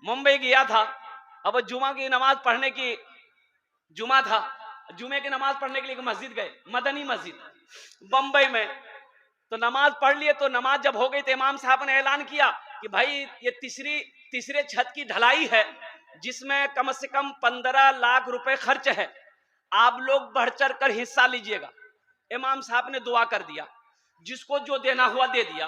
मुंबई गया था। अब जुमा की नमाज पढ़ने की, जुमा था, जुमे की नमाज पढ़ने के लिए मस्जिद गए, मदनी मस्जिद बंबई में। तो नमाज पढ़ लिए। तो नमाज जब हो गई तो इमाम साहब ने ऐलान किया कि भाई ये तीसरे छत की ढलाई है, जिसमें कम से कम 15 लाख रुपए खर्च है, आप लोग बढ़ चढ़ कर हिस्सा लीजिएगा। इमाम साहब ने दुआ कर दिया, जिसको जो देना हुआ दे दिया।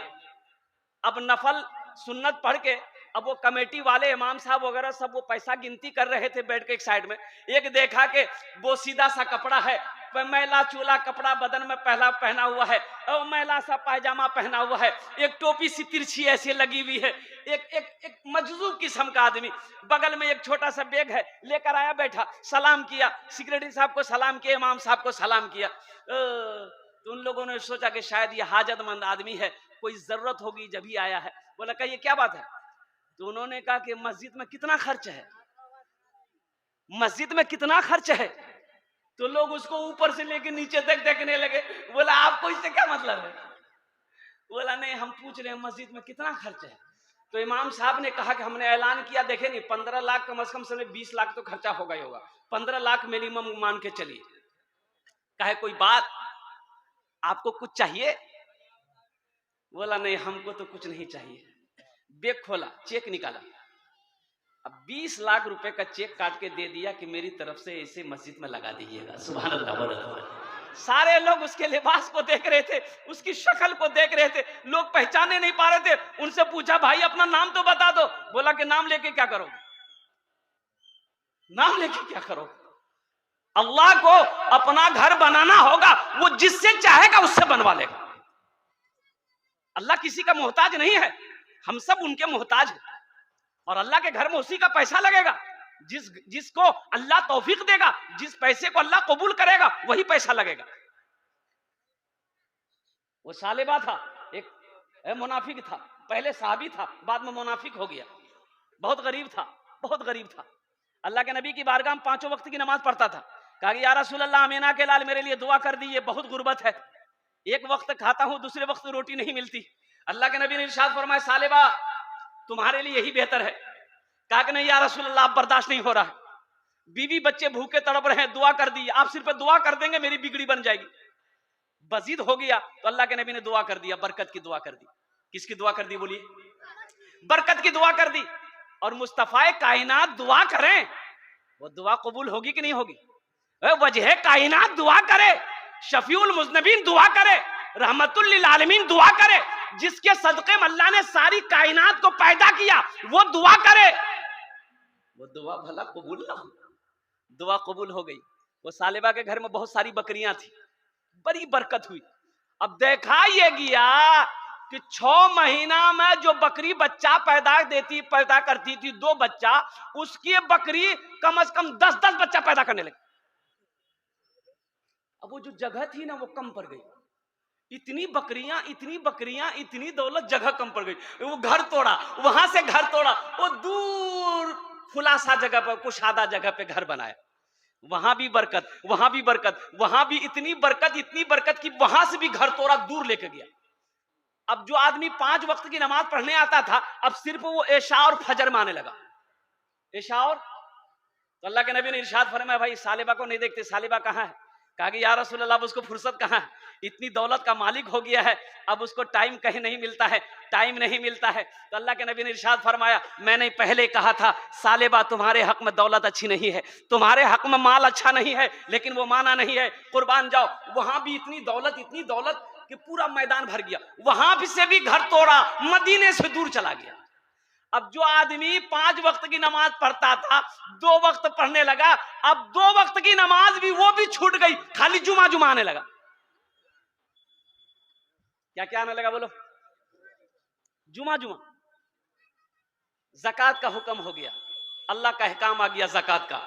अब नफल सुन्नत पढ़ के अब वो कमेटी वाले इमाम साहब वगैरह सब वो पैसा गिनती कर रहे थे बैठ के एक साइड में। एक देखा कि वो सीधा सा कपड़ा है, मैला चूला कपड़ा बदन में पहना हुआ है, और मैला सा पायजामा पहना हुआ है, एक टोपी सी तिरछी ऐसे लगी हुई है, एक मजजूब किस्म का आदमी, बगल में एक छोटा सा बैग है, लेकर आया, बैठा, सलाम किया, सेक्रेटरी साहब को सलाम किया, इमाम साहब को सलाम किया। तो उन लोगों ने सोचा कि शायद ये हाजतमंद आदमी है, कोई जरूरत होगी जब ही आया है। बोला कहा ये क्या बात है? तो उन्होंने कहा कि मस्जिद में कितना खर्च है, मस्जिद में कितना खर्च है। तो लोग उसको ऊपर से लेके नीचे तक देखने लगे। बोला आपको इससे क्या मतलब है? बोला नहीं, हम पूछ रहे हैं मस्जिद में कितना खर्च है। तो इमाम साहब ने कहा कि हमने ऐलान किया, देखे नहीं, 15 लाख कम से कम से 20 लाख तो खर्चा होगा ही होगा, 15 लाख मिनिमम मान के चलिए। कहे कोई बात, आपको कुछ चाहिए? बोला नहीं, हमको तो कुछ नहीं चाहिए। बैग खोला, चेक निकाला, अब 20 लाख रुपए का चेक काट के दे दिया कि मेरी तरफ से इसे मस्जिद में लगा दीजिएगा। सुभान अल्लाह। सारे लोग उसके लिबास को देख रहे थे, उसकी शक्ल को देख रहे थे, लोग पहचाने नहीं पा रहे थे। उनसे पूछा भाई अपना नाम तो बता दो। बोला कि नाम लेके क्या करोगे? नाम लेके क्या करोगे? अल्लाह को अपना घर बनाना होगा, वो जिससे चाहेगा उससे बनवा लेगा। अल्लाह किसी का मोहताज नहीं है, हम सब उनके मोहताज हैं। और अल्लाह के घर में उसी का पैसा लगेगा जिसको अल्लाह तौफीक देगा, जिस पैसे को अल्लाह कबूल करेगा वही पैसा लगेगा। वो सालेबा था, एक मुनाफिक था, पहले साहबी था, बाद में मुनाफिक हो गया, बहुत गरीब था, बहुत गरीब था। अल्लाह के नबी की बारगाह में 5 वक्त की नमाज पढ़ता था। कहा कि या रसूल अल्लाह, अमीना के लाल मेरे लिए दुआ कर दीजिए, बहुत गुर्बत है, एक वक्त खाता हूं, दूसरे वक्त रोटी नहीं मिलती। अल्लाह के नबी ने इरशाद फरमाया सालेबा तुम्हारे लिए यही बेहतर है। कहा कि नहीं या रसूल अल्लाह, अब बर्दाश्त नहीं हो रहा है, बीवी बच्चे भूखे तड़प रहे हैं, दुआ कर दी, आप सिर्फ दुआ कर देंगे मेरी बिगड़ी बन जाएगी। बजीद हो गया तो अल्लाह के नबी ने दुआ कर दिया, बरकत की दुआ कर दी। किसकी दुआ कर दी बोलिए? बरकत की दुआ कर दी। और मुस्तफाए कायनात दुआ करें, वो दुआ कबूल होगी कि नहीं होगी? वजह कायनात दुआ करे, शफीउल मुज़नबीन दुआ करे, रहमतुल लिल आलमीन दुआ करे, जिसके सदक़े में अल्लाह ने सारी कायनात को पैदा किया, वो दुआ करे, वो दुआ भला कबूल ना हो? दुआ कबूल हो गई। वो सालेबा के घर में बहुत सारी बकरियां थी, बड़ी बरकत हुई। अब देखा ये गया कि 6 महीना में जो बकरी बच्चा पैदा करती थी 2 बच्चा, उसकी बकरी कम से कम 10-10 बच्चा पैदा करने लगी। अब वो जो जगह थी ना वो कम पड़ गई, इतनी बकरियां, इतनी दौलत, जगह कम पड़ गई। वो घर तोड़ा, वहां से घर तोड़ा, वो दूर खुलासा जगह पर, कुशादा जगह पे घर बनाया, वहां भी बरकत, वहां भी बरकत, वहां भी इतनी बरकत कि वहां से भी घर तोड़ा, दूर लेके गया। अब जो आदमी 5 वक्त की नमाज पढ़ने आता था, अब सिर्फ वो ऐशा और फजर माने लगा। ऐशा और, तो अल्लाह के नबी ने इरशाद फरमाया भाई सालेबा को नहीं देखते, सालेबा कहाँ है? कहा कि या रसूल अल्लाह, उसको फुर्सत कहाँ है, इतनी दौलत का मालिक हो गया है, अब उसको टाइम कहीं नहीं मिलता है, टाइम नहीं मिलता है। तो अल्लाह के नबी ने इरशाद फरमाया मैंने पहले कहा था सालेबा तुम्हारे हक में दौलत अच्छी नहीं है, तुम्हारे हक में माल अच्छा नहीं है, लेकिन वो माना नहीं है, कुर्बान जाओ। वहां भी इतनी दौलत कि पूरा मैदान भर गया, वहां भी से भी घर तोड़ा, मदीने से दूर चला गया। अब जो आदमी 5 वक्त की नमाज पढ़ता था 2 वक्त पढ़ने लगा, अब 2 वक्त की नमाज भी वो भी छूट गई, खाली जुमा आने लगा। क्या आने लगा बोलो? जुमा। ज़कात का हुक्म हो गया, अल्लाह का अहकाम आ गया ज़कात का।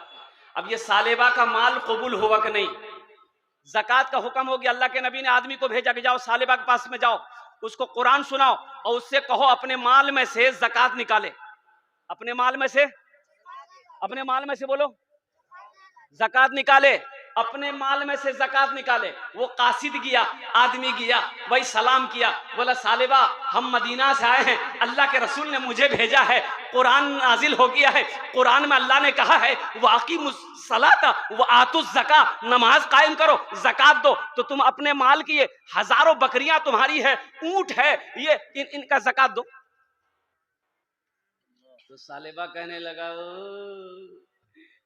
अब ये सालेबा का माल कबूल हुआ कि नहीं? ज़कात का हुक्म हो गया। अल्लाह के नबी ने आदमी को भेजा कि जाओ सालेबा के पास में जाओ, उसको कुरान सुनाओ और उससे कहो अपने माल में से ज़कात निकाले। अपने माल में से बोलो ज़कात निकाले। अपने माल में से ज़कात निकाले। वो कासिद गया, आदमी गया, वही सलाम किया, बोला सालेबा हम मदीना से आए हैं, अल्लाह के रसूल ने मुझे भेजा है, कुरान नाजिल हो गया है, कुरान में अल्लाह ने कहा है वाक़िमुस्सलाता व आतुज़ ज़का, नमाज कायम करो, ज़कात दो। तो तुम अपने माल की ये हजारों बकरियां तुम्हारी है, ऊंट है, ये इनका ज़कात दो। तो सालेबा कहने लगा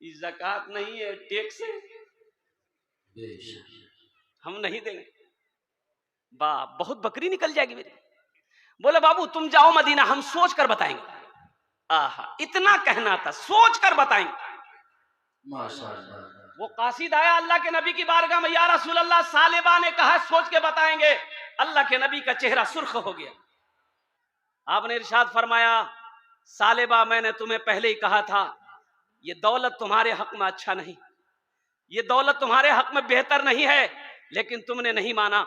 ये ज़कात नहीं है, टैक्स है, हम नहीं देंगे। बाप बहुत बकरी निकल जाएगी मेरी। बोले बाबू तुम जाओ मदीना, हम सोच कर बताएंगे। आहा, इतना कहना था, सोच कर बताएंगे। माशाअल्लाह। वो कासिद आया अल्लाह के नबी की बारगाह में, या रसूल अल्लाह सालेबा ने कहा सोच के बताएंगे। अल्लाह के नबी का चेहरा सुर्ख हो गया। आपने इरशाद फरमाया सालेबा मैंने तुम्हें पहले ही कहा था ये दौलत तुम्हारे हक में अच्छा नहीं, ये दौलत तुम्हारे हक में बेहतर नहीं है, लेकिन तुमने नहीं माना।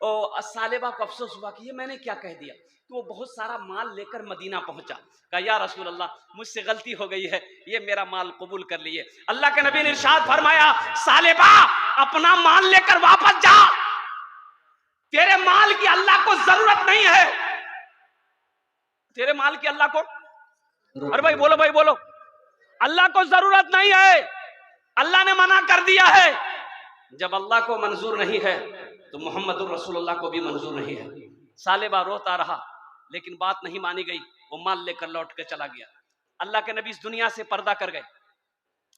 और सालेबा को अफसोस हुआ कि ये मैंने क्या कह दिया। तो वो बहुत सारा माल लेकर मदीना पहुंचा, कहा या रसूल अल्लाह मुझसे गलती हो गई है, ये मेरा माल कबूल कर लिए। अल्लाह के नबी ने इरशाद फरमाया सालेबा अपना माल लेकर वापस जा, तेरे माल की अल्लाह को जरूरत नहीं है, तेरे माल की अल्लाह को, अरे भाई बोलो, भाई बोलो, अल्लाह को जरूरत नहीं है, अल्लाह ने मना कर दिया है। जब अल्लाह को मंजूर नहीं है तो मोहम्मदुर रसूलुल्लाह को भी मंजूर नहीं है। सालेबा रोता रहा, लेकिन बात नहीं मानी गई, वो माल लेकर लौट के चला गया। अल्लाह के नबी इस दुनिया से पर्दा कर गए,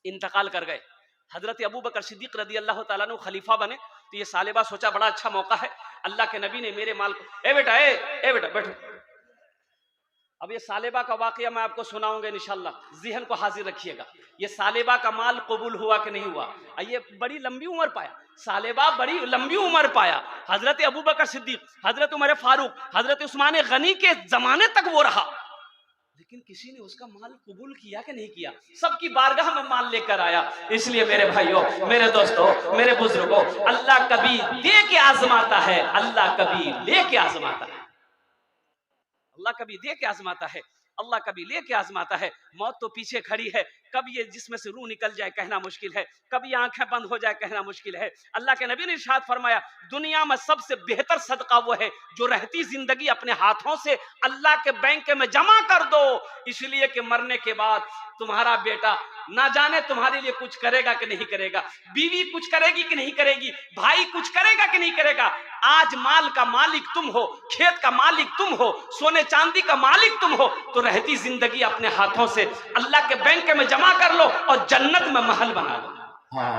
इंतकाल कर गए। हजरत अबू बकर सिद्दीक रदी अल्लाह तआला अन्हु खलीफा बने। तो ये सालेबा सोचा बड़ा अच्छा मौका है, अल्लाह के नबी ने मेरे माल को, ए बेटा बैठो। अब ये सालेबा का वाकया मैं आपको सुनाऊंगा इंशाल्लाह, ज़हन को हाजिर रखिएगा। ये सालेबा का माल कबूल हुआ कि नहीं हुआ। ये बड़ी लंबी उम्र पाया, सालेबा बड़ी लंबी उम्र पाया। हजरत अबू बकर सिद्दीक, हजरत उमर फारूक, हजरत उस्मान गनी के जमाने तक वो रहा, लेकिन किसी ने उसका माल कबूल किया कि नहीं किया। सबकी बारगाह में माल लेकर आया। इसलिए मेरे भाइयों, मेरे दोस्तों, मेरे बुजुर्गों, अल्लाह कभी दे के आजमाता है, अल्लाह कभी ले के आजमाता है, अल्लाह कभी दे के आजमाता है, अल्लाह कभी ले के आजमाता है। मौत तो पीछे खड़ी है, कब ये जिस्म से रूह निकल जाए कहना मुश्किल है, कब ये आंखें बंद हो जाए कहना मुश्किल है। अल्लाह के नबी ने इरशाद फरमाया दुनिया में सबसे बेहतर सदका वो है जो रहती जिंदगी अपने हाथों से अल्लाह के बैंक में जमा कर दो, इसलिए कि मरने के बाद तुम्हारा बेटा ना जाने तुम्हारे लिए कुछ करेगा कि नहीं करेगा, बीवी कुछ करेगी कि नहीं करेगी, भाई कुछ करेगा कि नहीं करेगा। आज माल का मालिक तुम हो, खेत का मालिक तुम हो, सोने चांदी का मालिक तुम हो, तो रहती जिंदगी अपने हाथों से अल्लाह के बैंक में जमा कर लो और जन्नत में महल बना लो। हाँ।